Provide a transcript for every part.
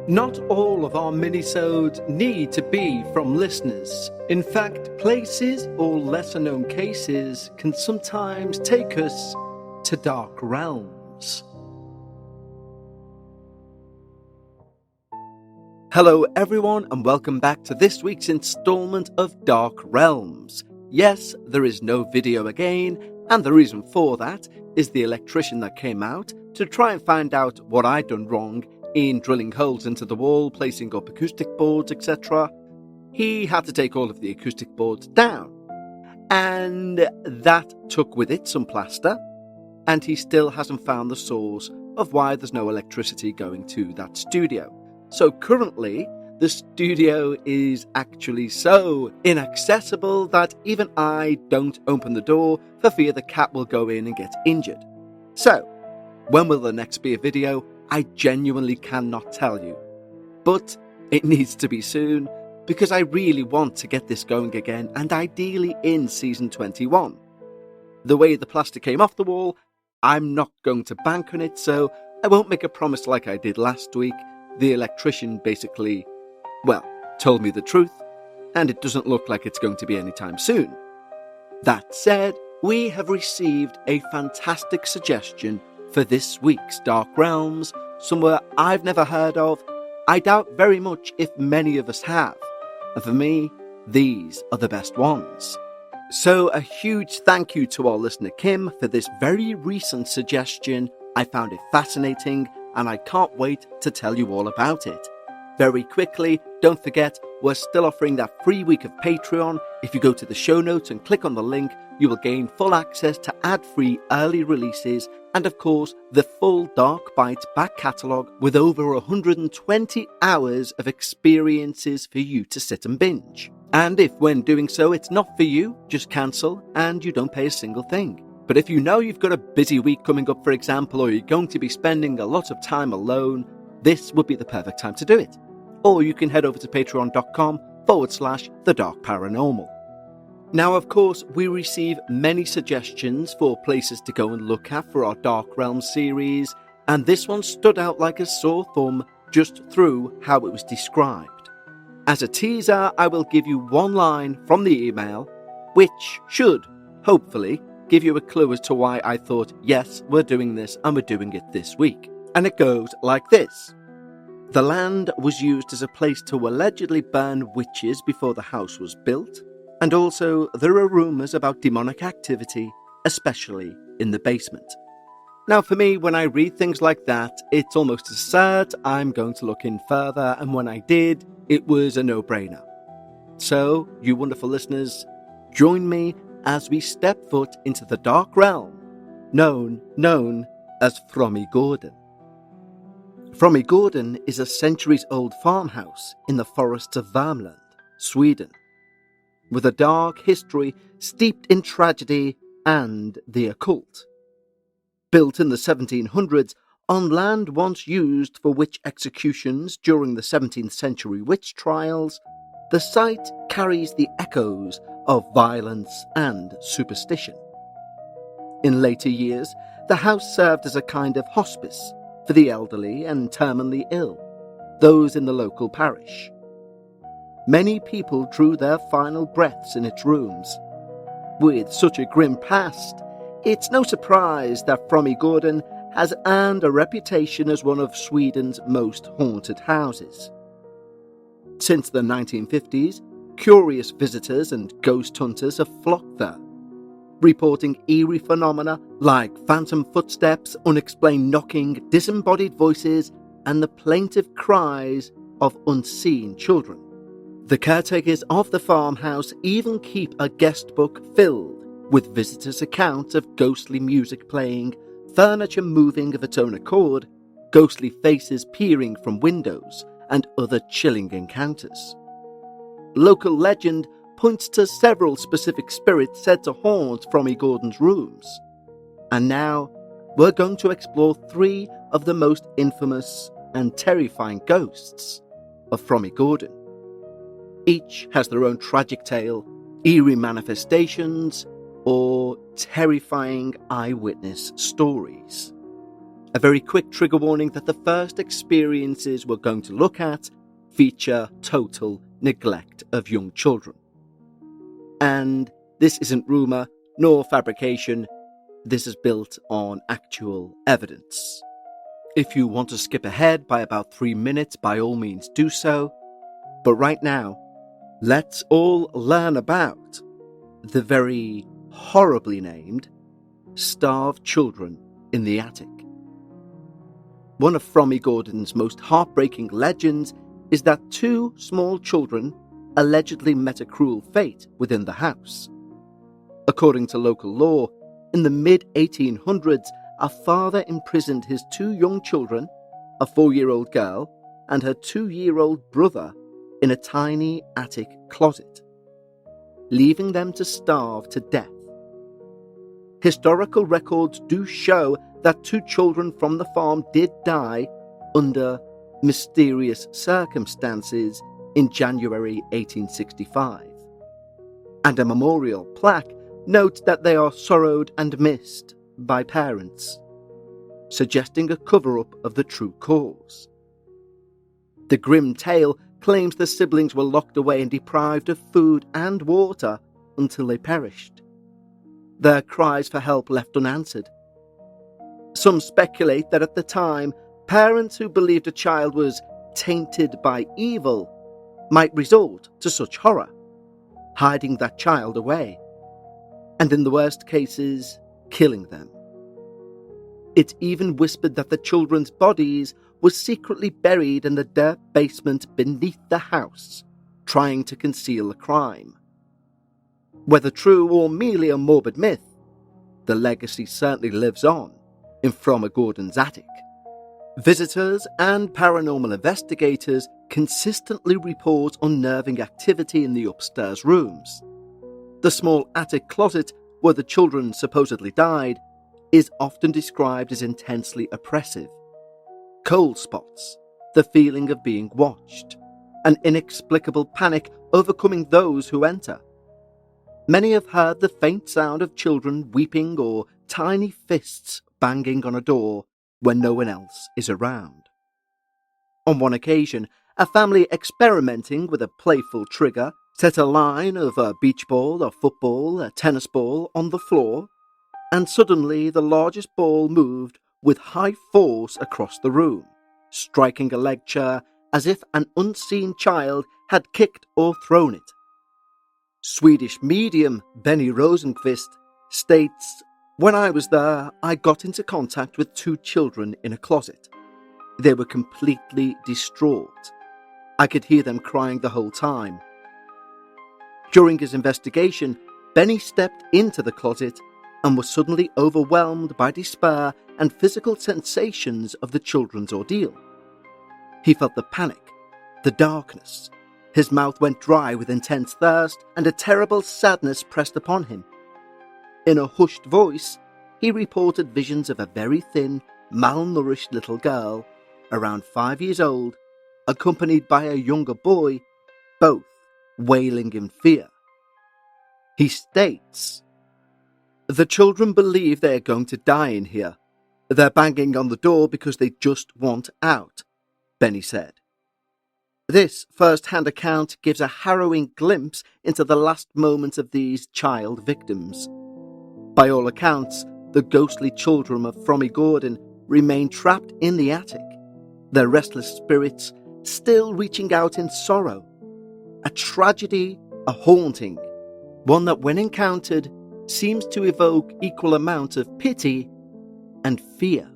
Not all of our minisodes need to be from listeners. In fact, places or lesser-known cases can sometimes take us to dark realms. Hello everyone and welcome back to this week's installment of Dark Realms. Yes, there is no video again, and the reason for that is the electrician that came out to try and find out what I'd done wrong in drilling holes into the wall, placing up acoustic boards, etc. He had to take all of the acoustic boards down, and that took with it some plaster, and he still hasn't found the source of why there's no electricity going to that studio. So currently, the studio is actually so inaccessible that even I don't open the door for fear the cat will go in and get injured. So, when will there next be a video? I genuinely cannot tell you. But it needs to be soon, because I really want to get this going again, and ideally in season 21. The way the plaster came off the wall, I'm not going to bank on it, so I won't make a promise like I did last week. The electrician basically, told me the truth, and it doesn't look like it's going to be anytime soon. That said, we have received a fantastic suggestion for this week's Dark Realms, somewhere I've never heard of. I doubt very much if many of us have. And for me, these are the best ones. So a huge thank you to our listener Kim for this very recent suggestion. I found it fascinating and I can't wait to tell you all about it. Very quickly, don't forget, we're still offering that free week of Patreon. If you go to the show notes and click on the link, you will gain full access to ad-free early releases and, of course, the full Dark Bites back catalogue with over 120 hours of experiences for you to sit and binge. And if, when doing so, it's not for you, just cancel and you don't pay a single thing. But if you know you've got a busy week coming up, for example, or you're going to be spending a lot of time alone, this would be the perfect time to do it. Or you can head over to patreon.com/The Dark Paranormal. Now, of course, we receive many suggestions for places to go and look at for our Dark Realms series, and this one stood out like a sore thumb just through how it was described. As a teaser, I will give you one line from the email, which should, hopefully, give you a clue as to why I thought, yes, we're doing this and we're doing it this week. And it goes like this. The land was used as a place to allegedly burn witches before the house was built, and also there are rumours about demonic activity, especially in the basement. Now for me, when I read things like that, it's almost a cert I'm going to look in further, and when I did, it was a no-brainer. So, you wonderful listeners, join me as we step foot into the dark realm, known as Frammegården. Frammegården is a centuries-old farmhouse in the forests of Värmland, Sweden, with a dark history steeped in tragedy and the occult. Built in the 1700s on land once used for witch executions during the 17th century witch trials, the site carries the echoes of violence and superstition. In later years, the house served as a kind of hospice for the elderly and terminally ill, those in the local parish. Many people drew their final breaths in its rooms. With such a grim past, it's no surprise that Frammegården has earned a reputation as one of Sweden's most haunted houses. Since the 1950s, curious visitors and ghost hunters have flocked there, reporting eerie phenomena like phantom footsteps, unexplained knocking, disembodied voices, and the plaintive cries of unseen children. The caretakers of the farmhouse even keep a guest book filled with visitors' accounts of ghostly music playing, furniture moving of its own accord, ghostly faces peering from windows, and other chilling encounters. Local legend points to several specific spirits said to haunt Frammegården's rooms. And now, we're going to explore 3 of the most infamous and terrifying ghosts of Frammegården. Each has their own tragic tale, eerie manifestations, or terrifying eyewitness stories. A very quick trigger warning that the first experiences we're going to look at feature total neglect of young children. And this isn't rumour nor fabrication, this is built on actual evidence. If you want to skip ahead by about 3 minutes, by all means do so. But right now, let's all learn about the very horribly named starved children in the attic. One of Frammegården's most heartbreaking legends is that 2 small children allegedly met a cruel fate within the house. According to local law, in the mid-1800s, a father imprisoned his 2 young children, a 4-year-old girl and her 2-year-old brother, in a tiny attic closet, leaving them to starve to death. Historical records do show that 2 children from the farm did die under mysterious circumstances in January 1865, and a memorial plaque notes that they are sorrowed and missed by parents, suggesting a cover-up of the true cause. The grim tale claims the siblings were locked away and deprived of food and water until they perished, their cries for help left unanswered. Some speculate that at the time, parents who believed a child was tainted by evil might resort to such horror, hiding that child away, and in the worst cases, killing them. It's even whispered that the children's bodies were secretly buried in the dirt basement beneath the house, trying to conceal the crime. Whether true or merely a morbid myth, the legacy certainly lives on in Frammegården's attic. Visitors and paranormal investigators consistently report unnerving activity in the upstairs rooms. The small attic closet where the children supposedly died is often described as intensely oppressive. Cold spots, the feeling of being watched, an inexplicable panic overcoming those who enter. Many have heard the faint sound of children weeping or tiny fists banging on a door when no one else is around. On one occasion, a family experimenting with a playful trigger set a line of a beach ball, a football, a tennis ball on the floor, and suddenly the largest ball moved with high force across the room, striking a leg chair as if an unseen child had kicked or thrown it. Swedish medium Benny Rosenqvist states, "When I was there, I got into contact with 2 children in a closet. They were completely distraught. I could hear them crying the whole time. During his investigation, Benny stepped into the closet and was suddenly overwhelmed by despair and physical sensations of the children's ordeal. He felt the panic, the darkness. His mouth went dry with intense thirst, and a terrible sadness pressed upon him. In a hushed voice, he reported visions of a very thin, malnourished little girl, around 5 years old, accompanied by a younger boy, both wailing in fear. He states, "The children believe they are going to die in here. They're banging on the door because they just want out," Benny said. This first-hand account gives a harrowing glimpse into the last moments of these child victims. By all accounts, the ghostly children of Frammegården remain trapped in the attic, their restless spirits still reaching out in sorrow. A tragedy, a haunting, one that when encountered seems to evoke equal amount of pity and fear.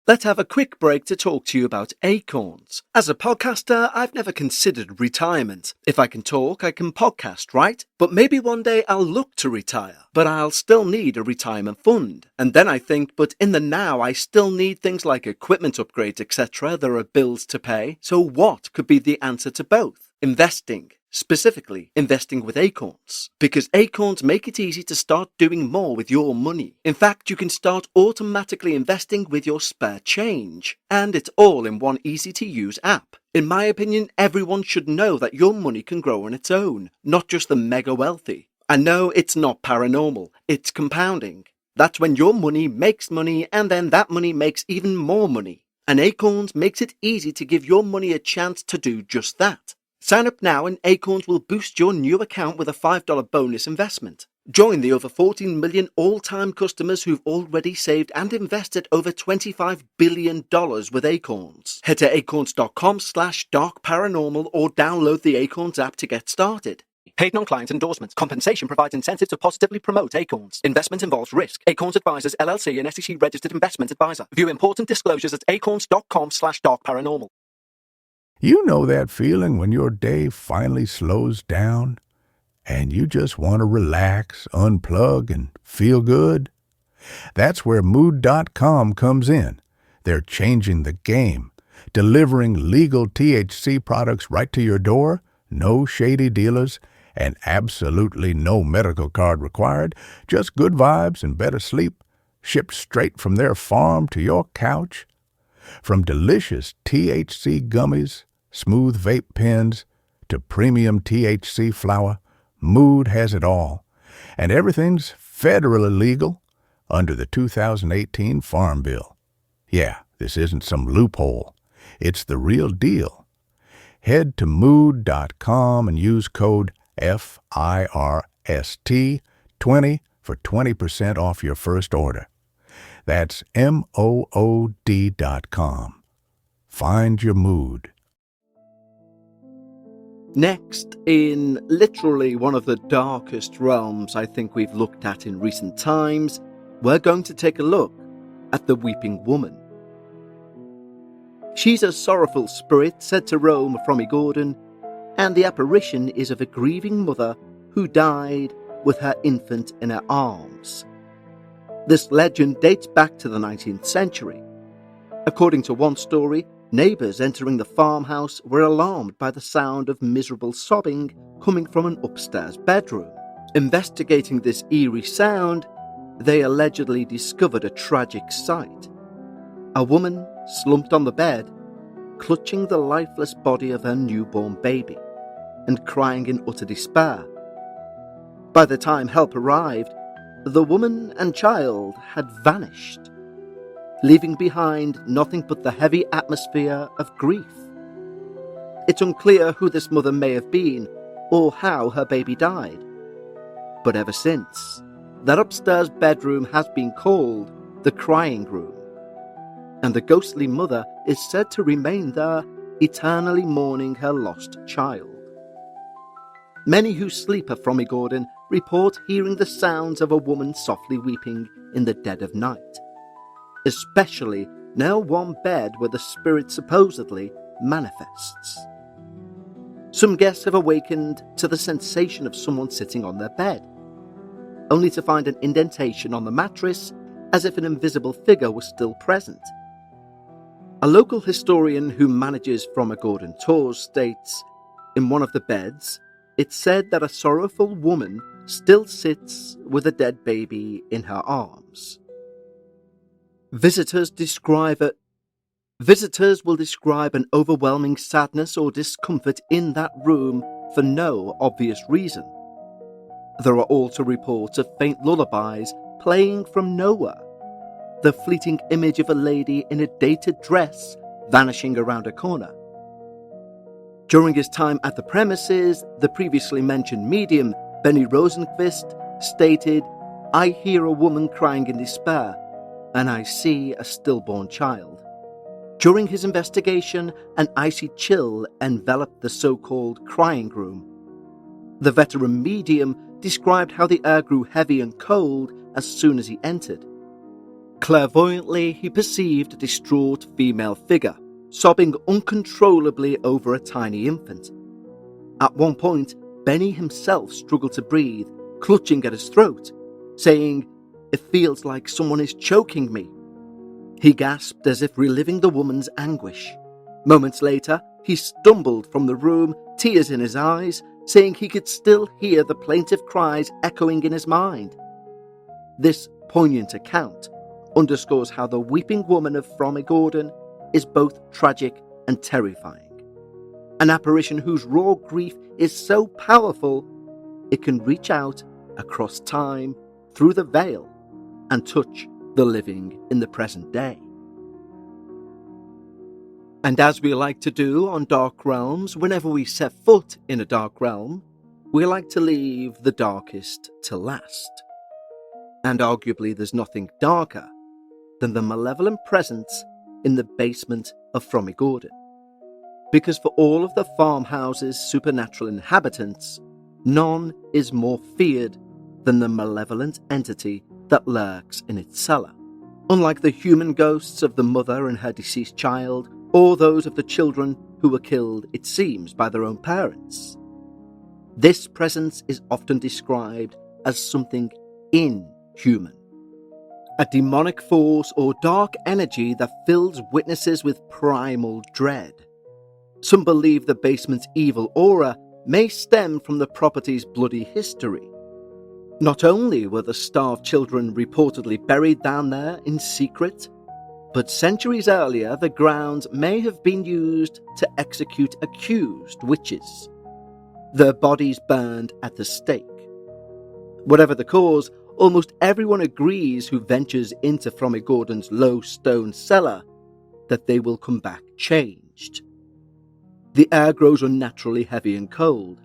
Let's have a quick break to talk to you about acorns. As a podcaster, I've never considered retirement. If I can talk, I can podcast, right? But maybe one day I'll look to retire, but I'll still need a retirement fund. And then I think, but in the now, I still need things like equipment upgrades, etc. There are bills to pay. So what could be the answer to both? Investing. Specifically, investing with acorns, because acorns make it easy to start doing more with your money. In fact, you can start automatically investing with your spare change, and it's all in one easy-to-use app. In my opinion, everyone should know that your money can grow on its own, not just the mega wealthy. I know it's not paranormal, it's compounding. That's when your money makes money, and then that money makes even more money. And Acorns makes it easy to give your money a chance to do just that. Sign up now and Acorns will boost your new account with a $5 bonus investment. Join the over 14 million all-time customers who've already saved and invested over $25 billion with Acorns. Head to acorns.com/darkparanormal or download the Acorns app to get started. Paid non-client endorsements. Compensation provides incentive to positively promote Acorns. Investment involves risk. Acorns Advisors LLC, an SEC-registered investment advisor. View important disclosures at acorns.com/darkparanormal. You know that feeling when your day finally slows down and you just want to relax, unplug, and feel good? That's where Mood.com comes in. They're changing the game, delivering legal THC products right to your door, no shady dealers, and absolutely no medical card required, just good vibes and better sleep, shipped straight from their farm to your couch. From delicious THC gummies, smooth vape pens, to premium THC flower, Mood has it all. And everything's federally legal under the 2018 Farm Bill. Yeah, this isn't some loophole. It's the real deal. Head to Mood.com and use code FIRST20 for 20% off your first order. That's MOOD.com. Find your mood. Next, in literally one of the darkest realms I think we've looked at in recent times, we're going to take a look at the Weeping Woman. She's a sorrowful spirit said to roam Frammegården, and the apparition is of a grieving mother who died with her infant in her arms. This legend dates back to the 19th century. According to one story, neighbours entering the farmhouse were alarmed by the sound of miserable sobbing coming from an upstairs bedroom. Investigating this eerie sound, they allegedly discovered a tragic sight. A woman slumped on the bed, clutching the lifeless body of her newborn baby and crying in utter despair. By the time help arrived, the woman and child had vanished, leaving behind nothing but the heavy atmosphere of grief. It's unclear who this mother may have been or how her baby died. But ever since, that upstairs bedroom has been called the crying room, and the ghostly mother is said to remain there, eternally mourning her lost child. Many who sleep at Frammegården report hearing the sounds of a woman softly weeping in the dead of night, especially near one bed where the spirit supposedly manifests. Some guests have awakened to the sensation of someone sitting on their bed, only to find an indentation on the mattress as if an invisible figure was still present. A local historian who manages Frammegården tours states, in one of the beds, it's said that a sorrowful woman still sits with a dead baby in her arms. Visitors will describe an overwhelming sadness or discomfort in that room for no obvious reason. There are also reports of faint lullabies playing from nowhere, the fleeting image of a lady in a dated dress vanishing around a corner. During his time at the premises, the previously mentioned medium, Benny Rosenqvist, stated, "I hear a woman crying in despair, and I see a stillborn child." During his investigation, an icy chill enveloped the so-called crying room. The veteran medium described how the air grew heavy and cold as soon as he entered. Clairvoyantly, he perceived a distraught female figure, sobbing uncontrollably over a tiny infant. At one point, Benny himself struggled to breathe, clutching at his throat, saying, "It feels like someone is choking me." He gasped as if reliving the woman's anguish. Moments later, he stumbled from the room, tears in his eyes, saying he could still hear the plaintive cries echoing in his mind. This poignant account underscores how the weeping woman of Frammegården is both tragic and terrifying. An apparition whose raw grief is so powerful, it can reach out across time through the veil and touch the living in the present day. And as we like to do on Dark Realms, whenever we set foot in a dark realm, we like to leave the darkest to last. And arguably there's nothing darker than the malevolent presence in the basement of Frammegården. Because for all of the farmhouse's supernatural inhabitants, none is more feared than the malevolent entity that lurks in its cellar. Unlike the human ghosts of the mother and her deceased child, or those of the children who were killed, it seems, by their own parents. This presence is often described as something inhuman. A demonic force or dark energy that fills witnesses with primal dread. Some believe the basement's evil aura may stem from the property's bloody history. Not only were the starved children reportedly buried down there in secret, but centuries earlier the grounds may have been used to execute accused witches. Their bodies burned at the stake. Whatever the cause, almost everyone agrees who ventures into Frammegården's low stone cellar that they will come back changed. The air grows unnaturally heavy and cold.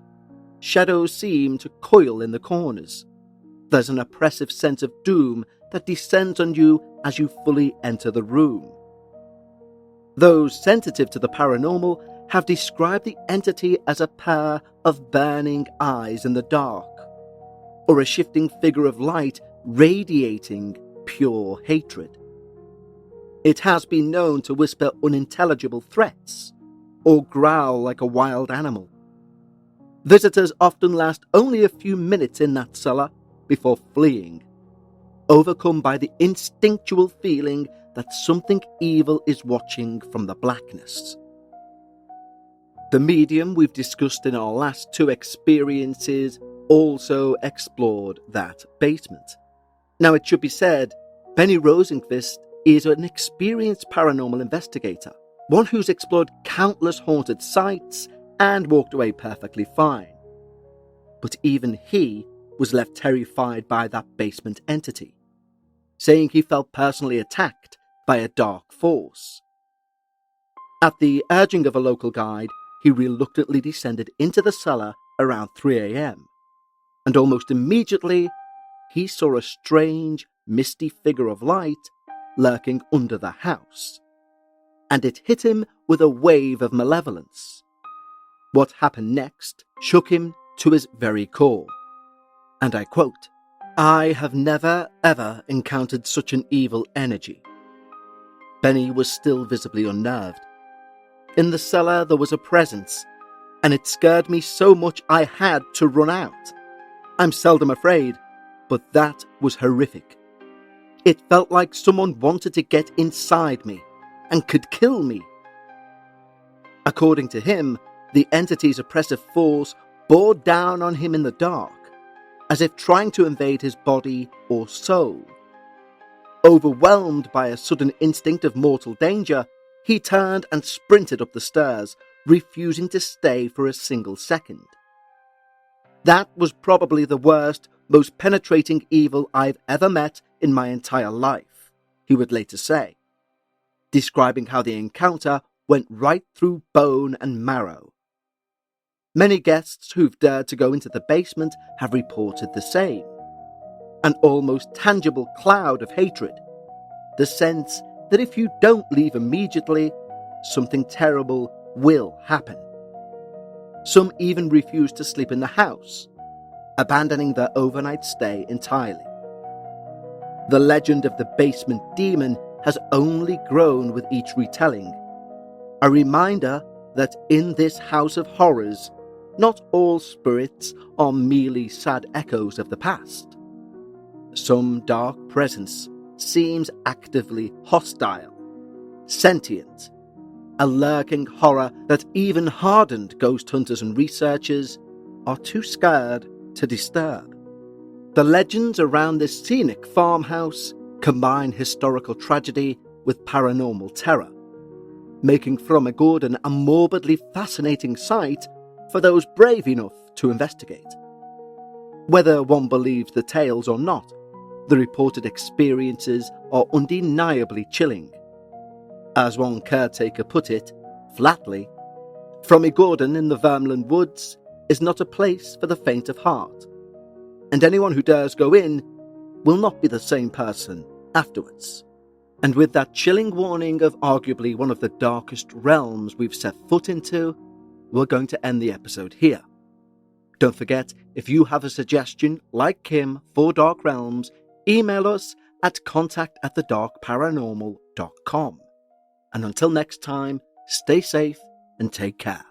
Shadows seem to coil in the corners. There's an oppressive sense of doom that descends on you as you fully enter the room. Those sensitive to the paranormal have described the entity as a pair of burning eyes in the dark, or a shifting figure of light radiating pure hatred. It has been known to whisper unintelligible threats, or growl like a wild animal. Visitors often last only a few minutes in that cellar before fleeing, overcome by the instinctual feeling that something evil is watching from the blackness. The medium we've discussed in our last two experiences also explored that basement. Now, it should be said, Benny Rosenqvist is an experienced paranormal investigator, one who's explored countless haunted sites and walked away perfectly fine. But even he was left terrified by that basement entity, saying he felt personally attacked by a dark force. At the urging of a local guide, he reluctantly descended into the cellar around 3 a.m, and almost immediately he saw a strange, misty figure of light lurking under the house, and it hit him with a wave of malevolence. What happened next shook him to his very core, and I quote, "I have never ever encountered such an evil energy." Benny was still visibly unnerved. In the cellar there was a presence, and it scared me so much I had to run out. I'm seldom afraid, but that was horrific. It felt like someone wanted to get inside me and could kill me. According to him, the entity's oppressive force bore down on him in the dark, as if trying to invade his body or soul. Overwhelmed by a sudden instinct of mortal danger, he turned and sprinted up the stairs, refusing to stay for a single second. That was probably the worst, most penetrating evil I've ever met in my entire life, he would later say, describing how the encounter went right through bone and marrow. Many guests who've dared to go into the basement have reported the same. An almost tangible cloud of hatred, the sense that if you don't leave immediately, something terrible will happen. Some even refuse to sleep in the house, abandoning their overnight stay entirely. The legend of the basement demon has only grown with each retelling, a reminder that in this house of horrors, not all spirits are merely sad echoes of the past. Some dark presence seems actively hostile, sentient, a lurking horror that even hardened ghost hunters and researchers are too scared to disturb. The legends around this scenic farmhouse combine historical tragedy with paranormal terror, making Frammegården a morbidly fascinating sight for those brave enough to investigate. Whether one believes the tales or not, The reported experiences are undeniably chilling. As one caretaker put it, flatly, Frammegården in the Värmland woods is not a place for the faint of heart, and anyone who dares go in will not be the same person afterwards. And with that chilling warning of arguably one of the darkest realms we've set foot into, we're going to end the episode here. Don't forget, if you have a suggestion, like Kim, for Dark Realms, email us at contact@thedarkparanormal.com. And until next time, stay safe and take care.